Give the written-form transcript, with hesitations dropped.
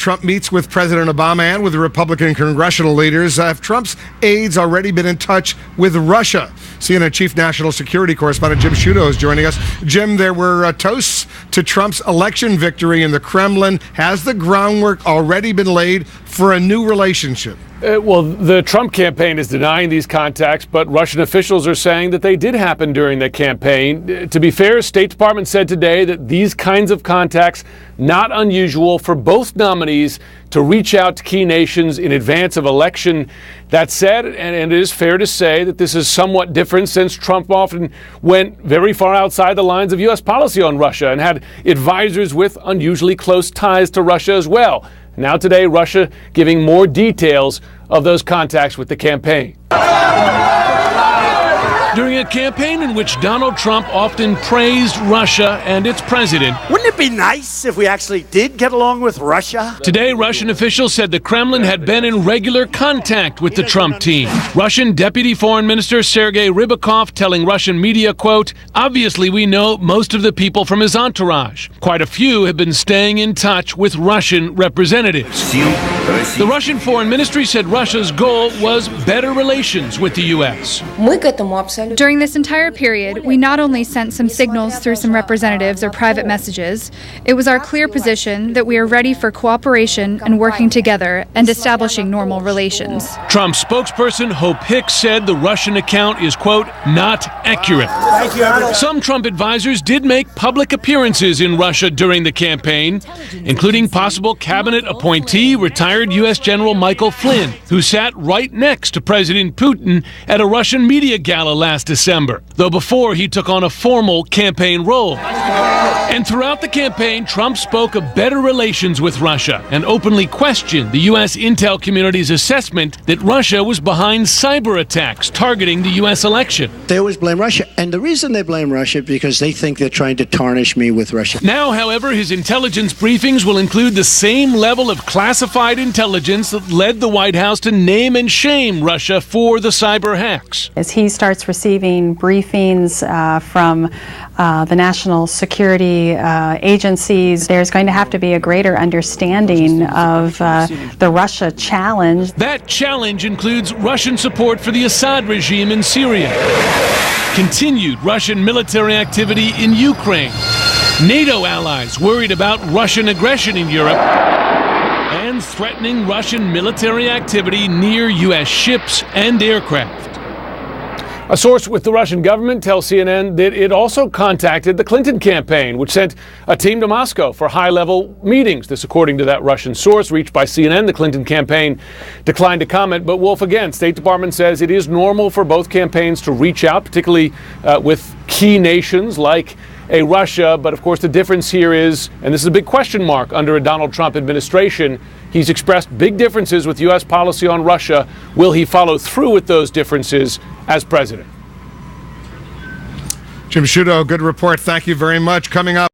Trump meets with President Obama and with the Republican congressional leaders, have Trump's aides already been in touch with Russia? CNN Chief National Security Correspondent Jim Sciutto is joining us. Jim, there were toasts to Trump's election victory in the Kremlin. Has the groundwork already been laid for a new relationship? Well, the Trump campaign is denying these contacts, but Russian officials are saying that they did happen during the campaign. To be fair, State Department said today that these kinds of contacts, not unusual for both nominees to reach out to key nations in advance of election. That said, and it is fair to say that this is somewhat different since Trump often went very far outside the lines of U.S. policy on Russia and had advisors with unusually close ties to Russia as well. Now today, Russia giving more details of those contacts with the campaign. During a campaign in which Donald Trump often praised Russia and its president. Wouldn't it be nice if we actually did get along with Russia? Today, Russian officials said the Kremlin had been in regular contact with the Trump team. Russian Deputy Foreign Minister Sergei Rybakov telling Russian media, quote, "Obviously we know most of the people from his entourage. Quite a few have been staying in touch with Russian representatives." The Russian Foreign Ministry said Russia's goal was better relations with the U.S. During this entire period, we not only sent some signals through some representatives or private messages, it was our clear position that we are ready for cooperation and working together and establishing normal relations. Trump spokesperson Hope Hicks said the Russian account is, quote, not accurate. Some Trump advisors did make public appearances in Russia during the campaign, including possible cabinet appointee, retired U.S. General Michael Flynn, who sat right next to President Putin at a Russian media gala last December, though before he took on a formal campaign role. And throughout the campaign, Trump spoke of better relations with Russia and openly questioned the U.S. intel community's assessment that Russia was behind cyber attacks targeting the U.S. election. They always blame Russia, and the reason they blame Russia is because they think they're trying to tarnish me with Russia. Now, however, his intelligence briefings will include the same level of classified intelligence that led the White House to name and shame Russia for the cyber hacks. As he starts receiving briefings from the national security agencies, there's going to have to be a greater understanding of the Russia challenge. That challenge includes Russian support for the Assad regime in Syria, continued Russian military activity in Ukraine, NATO allies worried about Russian aggression in Europe, and threatening Russian military activity near U.S. ships and aircraft. A source with the Russian government tells CNN that it also contacted the Clinton campaign, which sent a team to Moscow for high-level meetings. This, according to that Russian source reached by CNN. The Clinton campaign declined to comment. But, Wolf, again, State Department says it is normal for both campaigns to reach out, particularly with key nations like Russia. But, of course, the difference here is, and this is a big question mark under a Donald Trump administration, he's expressed big differences with U.S. policy on Russia. Will he follow through with those differences as president? Jim Sciutto, good report. Thank you very much. Coming up.